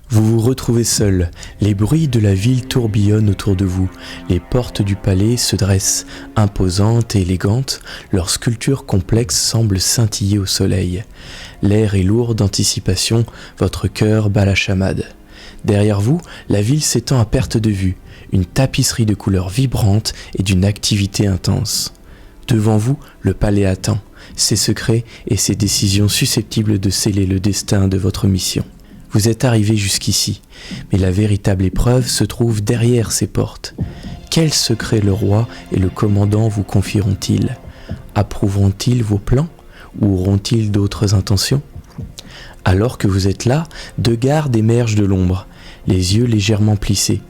Vous vous retrouvez seul, les bruits de la ville tourbillonnent autour de vous, les portes du palais se dressent, imposantes et élégantes, leurs sculptures complexes semblent scintiller au soleil. L'air est lourd d'anticipation, votre cœur bat la chamade. Derrière vous, la ville s'étend à perte de vue, une tapisserie de couleurs vibrantes et d'une activité intense. Devant vous, le palais attend, ses secrets et ses décisions susceptibles de sceller le destin de votre mission. Vous êtes arrivé jusqu'ici, mais la véritable épreuve se trouve derrière ces portes. Quels secrets le roi et le commandant vous confieront-ils ? Approuveront-ils vos plans ou auront-ils d'autres intentions ? Alors que vous êtes là, deux gardes émergent de l'ombre, les yeux légèrement plissés.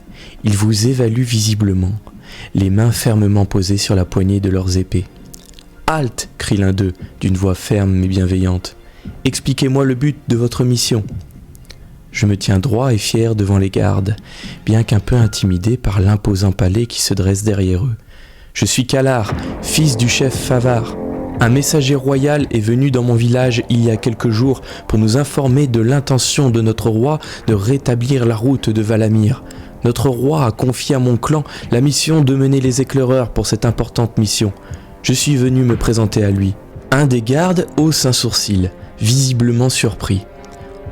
Ils vous évaluent visiblement, les mains fermement posées sur la poignée de leurs épées. « Halte !» crie l'un d'eux, d'une voix ferme mais bienveillante. « Expliquez-moi le but de votre mission. » Je me tiens droit et fier devant les gardes, bien qu'un peu intimidé par l'imposant palais qui se dresse derrière eux. Je suis Kalar, fils du chef Favar. Un messager royal est venu dans mon village il y a quelques jours pour nous informer de l'intention de notre roi de rétablir la route de Valamir. Notre roi a confié à mon clan la mission de mener les éclaireurs pour cette importante mission. Je suis venu me présenter à lui. Un des gardes hausse un sourcil, visiblement surpris.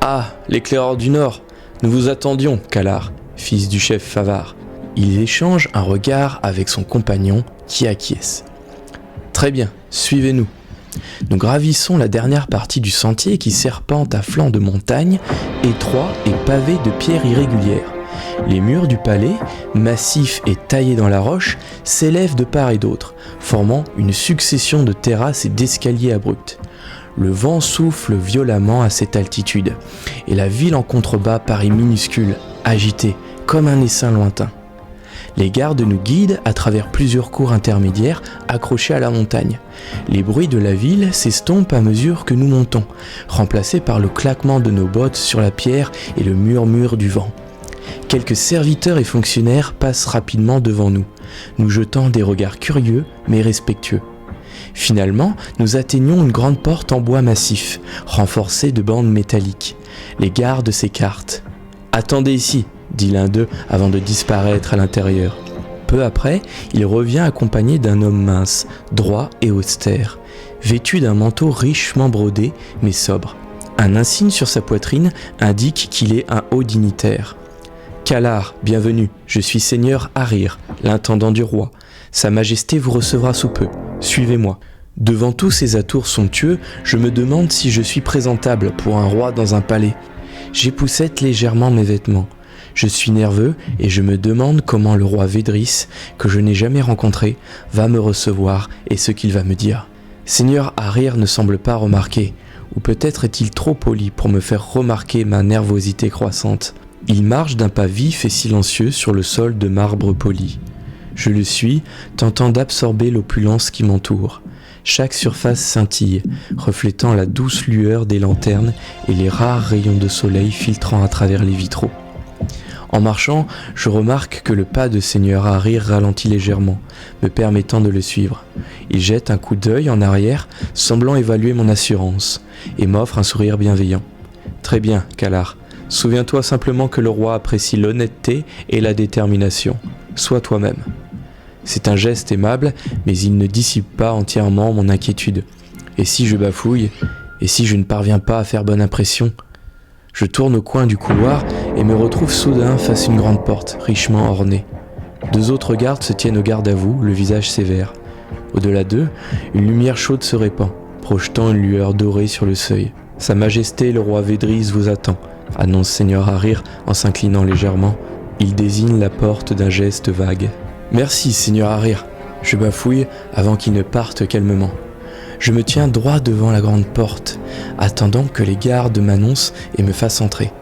« Ah, l'éclaireur du Nord, nous vous attendions, Kalar, fils du chef Favar. » Il échange un regard avec son compagnon qui acquiesce. « Très bien, suivez-nous. » Nous gravissons la dernière partie du sentier qui serpente à flanc de montagne, étroit et pavé de pierres irrégulières. Les murs du palais, massifs et taillés dans la roche, s'élèvent de part et d'autre, formant une succession de terrasses et d'escaliers abrupts. Le vent souffle violemment à cette altitude, et la ville en contrebas paraît minuscule, agitée, comme un essaim lointain. Les gardes nous guident à travers plusieurs cours intermédiaires accrochés à la montagne. Les bruits de la ville s'estompent à mesure que nous montons, remplacés par le claquement de nos bottes sur la pierre et le murmure du vent. Quelques serviteurs et fonctionnaires passent rapidement devant nous, nous jetant des regards curieux mais respectueux. Finalement, nous atteignons une grande porte en bois massif, renforcée de bandes métalliques. Les gardes s'écartent. « Attendez ici !» dit l'un d'eux avant de disparaître à l'intérieur. Peu après, il revient accompagné d'un homme mince, droit et austère, vêtu d'un manteau richement brodé mais sobre. Un insigne sur sa poitrine indique qu'il est un haut dignitaire. « Kalar, bienvenue, je suis seigneur Harir, l'intendant du roi. Sa majesté vous recevra sous peu. Suivez-moi. » Devant tous ces atours somptueux, je me demande si je suis présentable pour un roi dans un palais. J'époussette légèrement mes vêtements. Je suis nerveux et je me demande comment le roi Védris, que je n'ai jamais rencontré, va me recevoir et ce qu'il va me dire. Seigneur Harir ne semble pas remarquer, ou peut-être est-il trop poli pour me faire remarquer ma nervosité croissante. Il marche d'un pas vif et silencieux sur le sol de marbre poli. Je le suis, tentant d'absorber l'opulence qui m'entoure. Chaque surface scintille, reflétant la douce lueur des lanternes et les rares rayons de soleil filtrant à travers les vitraux. En marchant, je remarque que le pas de seigneur Harir ralentit légèrement, me permettant de le suivre. Il jette un coup d'œil en arrière, semblant évaluer mon assurance, et m'offre un sourire bienveillant. « Très bien, Kalar. Souviens-toi simplement que le roi apprécie l'honnêteté et la détermination. Sois toi-même. » C'est un geste aimable, mais il ne dissipe pas entièrement mon inquiétude. Et si je bafouille ? Et si je ne parviens pas à faire bonne impression ? Je tourne au coin du couloir et me retrouve soudain face à une grande porte, richement ornée. Deux autres gardes se tiennent au garde à vous, le visage sévère. Au-delà d'eux, une lumière chaude se répand, projetant une lueur dorée sur le seuil. « Sa Majesté le roi Védris vous attend », annonce seigneur Harir en s'inclinant légèrement. Il désigne la porte d'un geste vague. « Merci, seigneur Harir », je bafouille avant qu'il ne parte calmement. Je me tiens droit devant la grande porte, attendant que les gardes m'annoncent et me fassent entrer.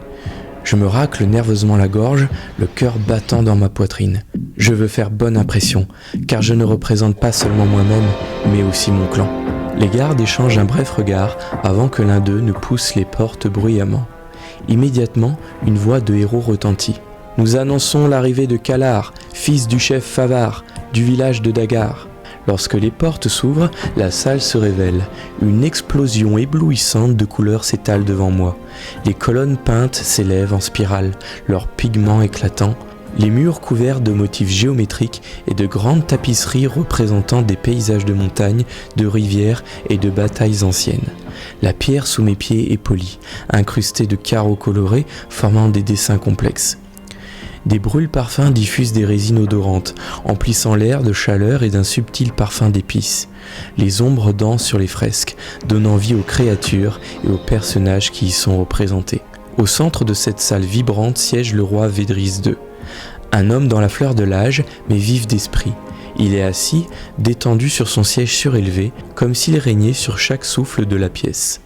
Je me racle nerveusement la gorge, le cœur battant dans ma poitrine. Je veux faire bonne impression, car je ne représente pas seulement moi-même, mais aussi mon clan. Les gardes échangent un bref regard avant que l'un d'eux ne pousse les portes bruyamment. Immédiatement, une voix de héros retentit. « Nous annonçons l'arrivée de Kalar, fils du chef Favar, du village de Dagar. Lorsque les portes s'ouvrent, la salle se révèle. Une explosion éblouissante de couleurs s'étale devant moi. Les colonnes peintes s'élèvent en spirale, leurs pigments éclatants. Les murs couverts de motifs géométriques et de grandes tapisseries représentant des paysages de montagnes, de rivières et de batailles anciennes. La pierre sous mes pieds est polie, incrustée de carreaux colorés formant des dessins complexes. Des brûle-parfums diffusent des résines odorantes, emplissant l'air de chaleur et d'un subtil parfum d'épices. Les ombres dansent sur les fresques, donnant vie aux créatures et aux personnages qui y sont représentés. Au centre de cette salle vibrante siège le roi Védris II. Un homme dans la fleur de l'âge, mais vif d'esprit. Il est assis, détendu sur son siège surélevé, comme s'il régnait sur chaque souffle de la pièce.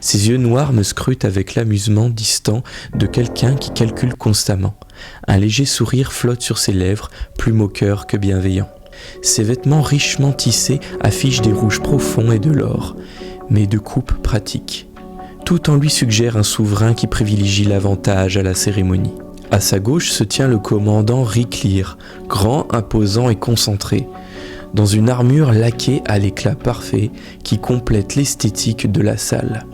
Ses yeux noirs me scrutent avec l'amusement distant de quelqu'un qui calcule constamment. Un léger sourire flotte sur ses lèvres, plus moqueur que bienveillant. Ses vêtements richement tissés affichent des rouges profonds et de l'or, mais de coupe pratique. Tout en lui suggère un souverain qui privilégie l'avantage à la cérémonie. À sa gauche se tient le commandant Riclir, grand, imposant et concentré, dans une armure laquée à l'éclat parfait qui complète l'esthétique de la salle.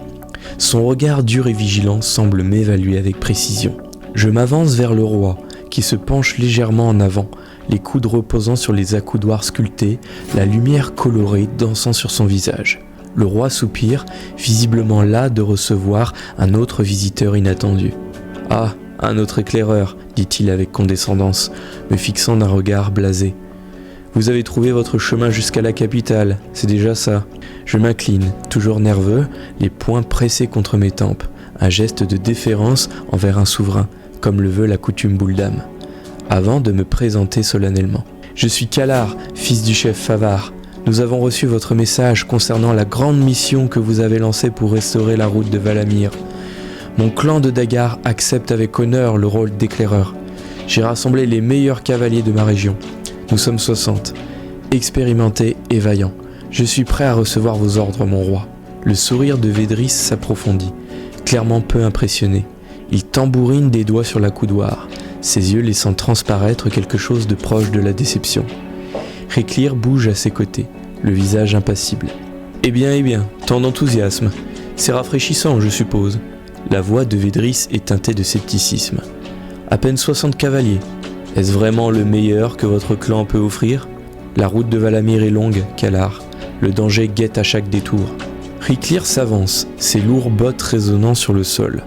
Son regard dur et vigilant semble m'évaluer avec précision. Je m'avance vers le roi, qui se penche légèrement en avant, les coudes reposant sur les accoudoirs sculptés, la lumière colorée dansant sur son visage. Le roi soupire, visiblement las de recevoir un autre visiteur inattendu. « Ah, un autre éclaireur, dit-il avec condescendance, me fixant d'un regard blasé. Vous avez trouvé votre chemin jusqu'à la capitale, c'est déjà ça. Je m'incline, toujours nerveux, les poings pressés contre mes tempes, un geste de déférence envers un souverain, comme le veut la coutume Bouldam, avant de me présenter solennellement. Je suis Kalar, fils du chef Favar. Nous avons reçu votre message concernant la grande mission que vous avez lancée pour restaurer la route de Valamir. Mon clan de Dagar accepte avec honneur le rôle d'éclaireur. J'ai rassemblé les meilleurs cavaliers de ma région. Nous sommes 60, expérimentés et vaillants. Je suis prêt à recevoir vos ordres, mon roi. Le sourire de Védris s'approfondit, clairement peu impressionné. Il tambourine des doigts sur l'accoudoir, ses yeux laissant transparaître quelque chose de proche de la déception. Riclir bouge à ses côtés, le visage impassible. Eh bien, tant d'enthousiasme. C'est rafraîchissant, je suppose. La voix de Védris est teintée de scepticisme. À peine 60 cavaliers. Est-ce vraiment le meilleur que votre clan peut offrir ? La route de Valamir est longue, Kalar. Le danger guette à chaque détour. Riclir s'avance, ses lourds bottes résonnant sur le sol.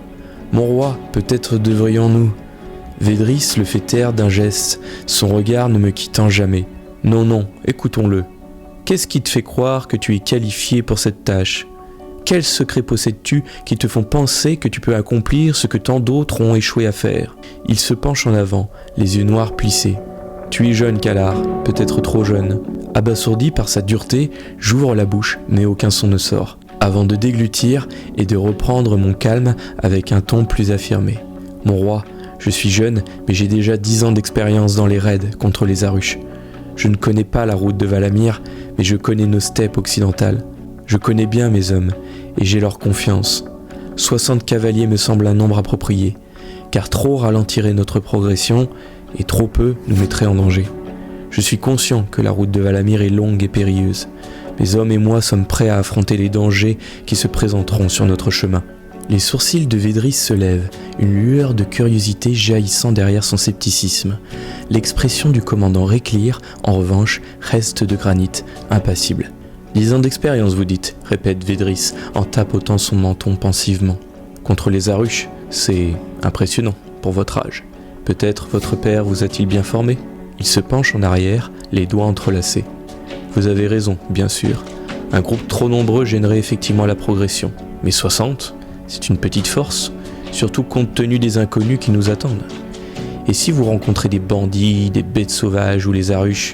Mon roi, peut-être devrions-nous... Védris le fait taire d'un geste, son regard ne me quittant jamais. Non, écoutons-le. Qu'est-ce qui te fait croire que tu es qualifié pour cette tâche ? Quels secrets possèdes-tu qui te font penser que tu peux accomplir ce que tant d'autres ont échoué à faire ? Il se penche en avant, les yeux noirs plissés. Tu es jeune, Kalar, peut-être trop jeune. Abasourdi par sa dureté, j'ouvre la bouche, mais aucun son ne sort, avant de déglutir et de reprendre mon calme avec un ton plus affirmé. Mon roi, je suis jeune, mais j'ai déjà 10 ans d'expérience dans les raids contre les Arush. Je ne connais pas la route de Valamir, mais je connais nos steppes occidentales. Je connais bien mes hommes, et j'ai leur confiance. 60 cavaliers me semble un nombre approprié, car trop ralentirait notre progression, et trop peu nous mettrait en danger. Je suis conscient que la route de Valamir est longue et périlleuse. Mes hommes et moi sommes prêts à affronter les dangers qui se présenteront sur notre chemin. Les sourcils de Védris se lèvent, une lueur de curiosité jaillissant derrière son scepticisme. L'expression du commandant Riclir, en revanche, reste de granit, impassible. 10 ans d'expérience, vous dites, répète Védris, en tapotant son menton pensivement. Contre les Arush, c'est impressionnant pour votre âge. Peut-être votre père vous a-t-il bien formé ? Il se penche en arrière, les doigts entrelacés. Vous avez raison, bien sûr. Un groupe trop nombreux gênerait effectivement la progression. Mais 60, c'est une petite force, surtout compte tenu des inconnus qui nous attendent. Et si vous rencontrez des bandits, des bêtes sauvages ou les Arush ?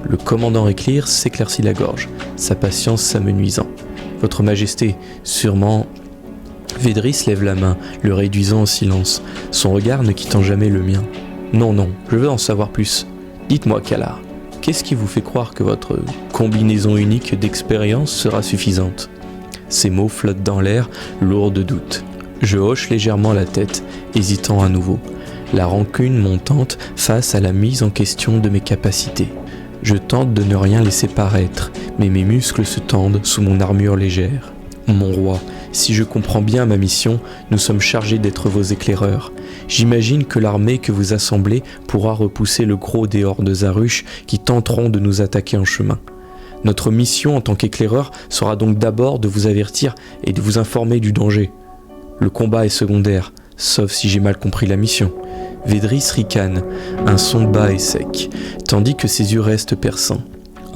Le commandant Riclir s'éclaircit la gorge, sa patience s'amenuisant. Votre Majesté, sûrement... Védris lève la main, le réduisant au silence, son regard ne quittant jamais le mien. Non, je veux en savoir plus. Dites-moi, Kalar, qu'est-ce qui vous fait croire que votre combinaison unique d'expérience sera suffisante ? Ces mots flottent dans l'air, lourds de doute. Je hoche légèrement la tête, hésitant à nouveau, la rancune montante face à la mise en question de mes capacités. Je tente de ne rien laisser paraître, mais mes muscles se tendent sous mon armure légère. Mon roi, si je comprends bien ma mission, nous sommes chargés d'être vos éclaireurs. J'imagine que l'armée que vous assemblez pourra repousser le gros des hordes Zarush qui tenteront de nous attaquer en chemin. Notre mission en tant qu'éclaireur sera donc d'abord de vous avertir et de vous informer du danger. Le combat est secondaire, sauf si j'ai mal compris la mission. Védris ricane, un son bas et sec, tandis que ses yeux restent perçants.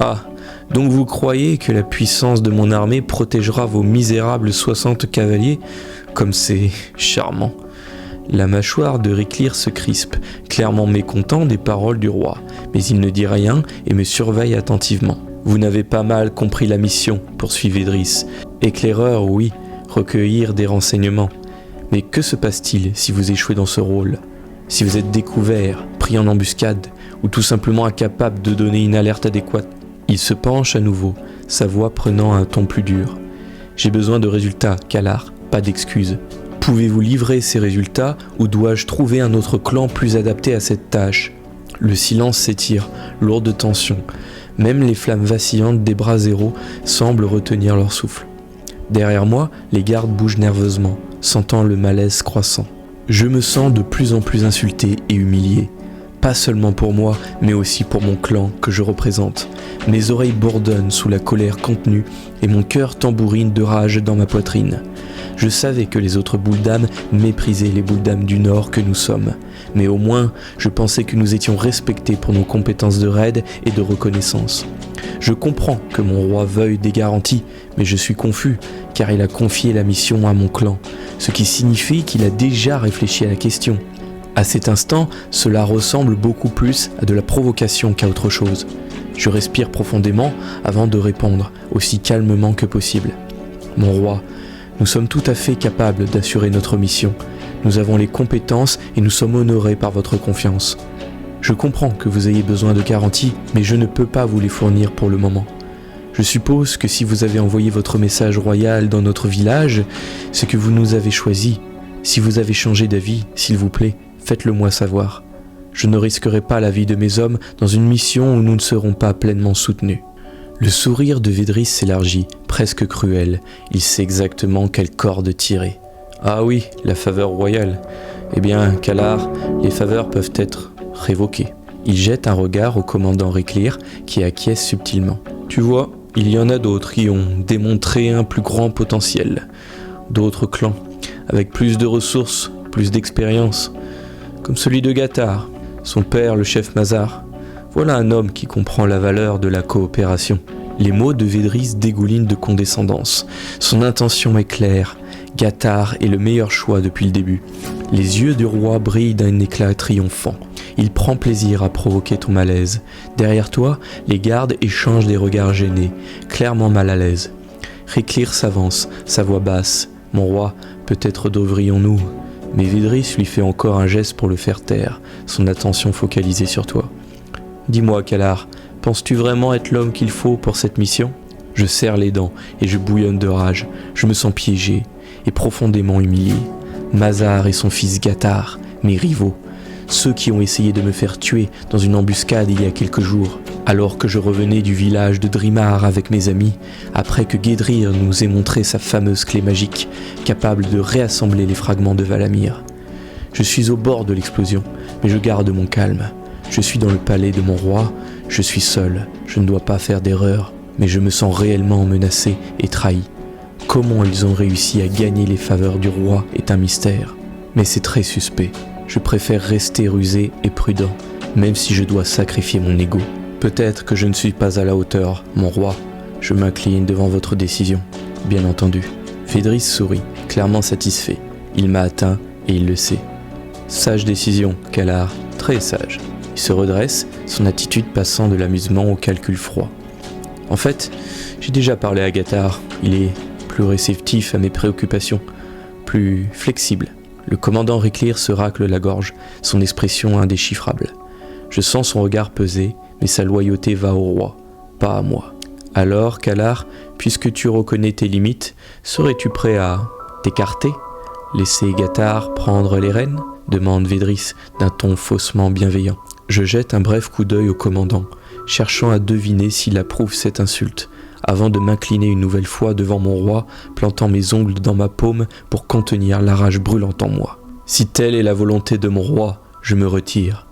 Ah, donc vous croyez que la puissance de mon armée protégera vos misérables 60 cavaliers? Comme c'est charmant. La mâchoire de Réclire se crispe, clairement mécontent des paroles du roi, mais il ne dit rien et me surveille attentivement. Vous n'avez pas mal compris la mission, poursuit Védris. Éclaireur, oui, recueillir des renseignements. Mais que se passe-t-il si vous échouez dans ce rôle? Si vous êtes découvert, pris en embuscade, ou tout simplement incapable de donner une alerte adéquate? Il se penche à nouveau, sa voix prenant un ton plus dur. J'ai besoin de résultats, Kalar, pas d'excuses. Pouvez-vous livrer ces résultats ou dois-je trouver un autre clan plus adapté à cette tâche? Le silence s'étire, lourde tension. Même les flammes vacillantes des bras zéro semblent retenir leur souffle. Derrière moi, les gardes bougent nerveusement, sentant le malaise croissant. Je me sens de plus en plus insulté et humilié. Pas seulement pour moi, mais aussi pour mon clan que je représente. Mes oreilles bourdonnent sous la colère contenue et mon cœur tambourine de rage dans ma poitrine. Je savais que les autres boules d'âme méprisaient les boules d'âme du Nord que nous sommes. Mais au moins, je pensais que nous étions respectés pour nos compétences de raid et de reconnaissance. Je comprends que mon roi veuille des garanties, mais je suis confus, car il a confié la mission à mon clan, ce qui signifie qu'il a déjà réfléchi à la question. À cet instant, cela ressemble beaucoup plus à de la provocation qu'à autre chose. Je respire profondément avant de répondre, aussi calmement que possible. Mon roi, nous sommes tout à fait capables d'assurer notre mission. Nous avons les compétences et nous sommes honorés par votre confiance. Je comprends que vous ayez besoin de garanties, mais je ne peux pas vous les fournir pour le moment. Je suppose que si vous avez envoyé votre message royal dans notre village, c'est que vous nous avez choisis. Si vous avez changé d'avis, s'il vous plaît, faites-le moi savoir. Je ne risquerai pas la vie de mes hommes dans une mission où nous ne serons pas pleinement soutenus. Le sourire de Védris s'élargit, presque cruel. Il sait exactement quelle corde tirer. Ah oui, la faveur royale. Eh bien, Kalar, les faveurs peuvent être révoquées. Il jette un regard au commandant Réclire qui acquiesce subtilement. Tu vois, il y en a d'autres qui ont démontré un plus grand potentiel. D'autres clans, avec plus de ressources, plus d'expérience. Comme celui de Gathar, son père le chef Mazar. Voilà un homme qui comprend la valeur de la coopération. Les mots de Védris dégoulinent de condescendance. Son intention est claire. Gathar est le meilleur choix depuis le début. Les yeux du roi brillent d'un éclat triomphant. Il prend plaisir à provoquer ton malaise. Derrière toi, les gardes échangent des regards gênés, clairement mal à l'aise. Réclire s'avance, sa voix basse. Mon roi, peut-être devrions-nous... Mais Védris lui fait encore un geste pour le faire taire, son attention focalisée sur toi. Dis-moi, Kalar, penses-tu vraiment être l'homme qu'il faut pour cette mission? Je serre les dents et je bouillonne de rage. Je me sens piégé et profondément humilié. Mazar et son fils Gathar, mes rivaux, ceux qui ont essayé de me faire tuer dans une embuscade il y a quelques jours, alors que je revenais du village de Drimar avec mes amis, après que Guedrir nous ait montré sa fameuse clé magique, capable de réassembler les fragments de Valamir. Je suis au bord de l'explosion, mais je garde mon calme. Je suis dans le palais de mon roi, je suis seul, je ne dois pas faire d'erreur, mais je me sens réellement menacé et trahi. Comment ils ont réussi à gagner les faveurs du roi est un mystère, mais c'est très suspect. Je préfère rester rusé et prudent, même si je dois sacrifier mon ego. Peut-être que je ne suis pas à la hauteur, mon roi. Je m'incline devant votre décision, bien entendu. Védris sourit, clairement satisfait. Il m'a atteint et il le sait. Sage décision, Kalar, très sage. Il se redresse, son attitude passant de l'amusement au calcul froid. En fait, j'ai déjà parlé à Gathar. Il est plus réceptif à mes préoccupations, plus flexible. Le commandant Réclire se racle la gorge, son expression indéchiffrable. Je sens son regard peser, mais sa loyauté va au roi, pas à moi. Alors, Kalar, puisque tu reconnais tes limites, serais-tu prêt à t'écarter? Laisser Gathar prendre les rênes? Demande Védris d'un ton faussement bienveillant. Je jette un bref coup d'œil au commandant, cherchant à deviner s'il approuve cette insulte, avant de m'incliner une nouvelle fois devant mon roi, plantant mes ongles dans ma paume pour contenir la rage brûlante en moi. Si telle est la volonté de mon roi, je me retire.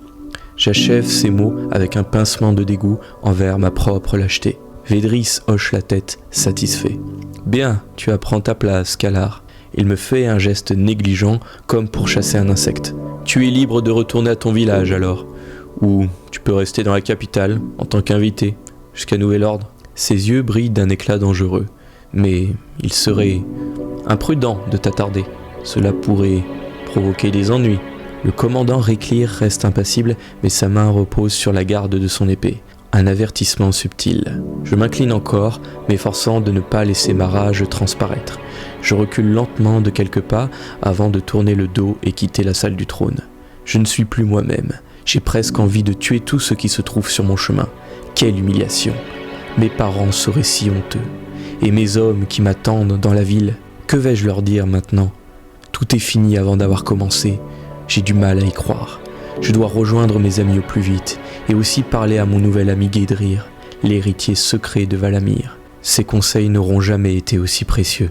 J'achève ces mots avec un pincement de dégoût envers ma propre lâcheté. Védris hoche la tête, satisfait. « Bien, tu apprends ta place, Kalar. » Il me fait un geste négligent, comme pour chasser un insecte. « Tu es libre de retourner à ton village, alors. Ou tu peux rester dans la capitale, en tant qu'invité, jusqu'à nouvel ordre. » Ses yeux brillent d'un éclat dangereux. Mais il serait imprudent de t'attarder. Cela pourrait provoquer des ennuis. Le commandant Réclire reste impassible, mais sa main repose sur la garde de son épée. Un avertissement subtil. Je m'incline encore, m'efforçant de ne pas laisser ma rage transparaître. Je recule lentement de quelques pas avant de tourner le dos et quitter la salle du trône. Je ne suis plus moi-même. J'ai presque envie de tuer tout ce qui se trouve sur mon chemin. Quelle humiliation! Mes parents seraient si honteux. Et mes hommes qui m'attendent dans la ville, que vais-je leur dire maintenant? Tout est fini avant d'avoir commencé. J'ai du mal à y croire. Je dois rejoindre mes amis au plus vite, et aussi parler à mon nouvel ami Guédrir, l'héritier secret de Valamir. Ses conseils n'auront jamais été aussi précieux.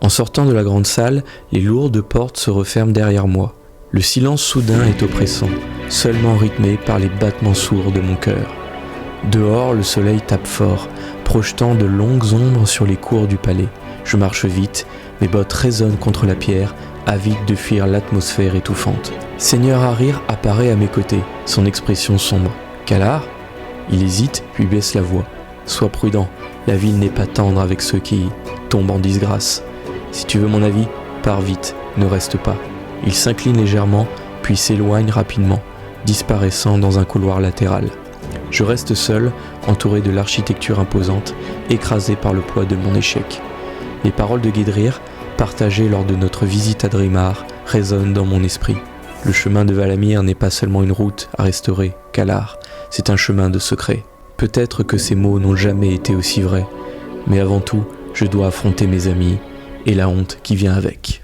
En sortant de la grande salle, les lourdes portes se referment derrière moi. Le silence soudain est oppressant, seulement rythmé par les battements sourds de mon cœur. Dehors, le soleil tape fort, projetant de longues ombres sur les cours du palais. Je marche vite, mes bottes résonnent contre la pierre, avide de fuir l'atmosphère étouffante. Seigneur Harir apparaît à mes côtés, son expression sombre. « Kalar ?» Il hésite, puis baisse la voix. « Sois prudent, la ville n'est pas tendre avec ceux qui tombent en disgrâce. Si tu veux mon avis, pars vite, ne reste pas. » Il s'incline légèrement, puis s'éloigne rapidement, disparaissant dans un couloir latéral. Je reste seul, entouré de l'architecture imposante, écrasé par le poids de mon échec. Les paroles de Guédrir, partagées lors de notre visite à Drimar, résonnent dans mon esprit. Le chemin de Valamir n'est pas seulement une route à restaurer, Kalar, c'est un chemin de secret. Peut-être que ces mots n'ont jamais été aussi vrais, mais avant tout, je dois affronter mes amis et la honte qui vient avec.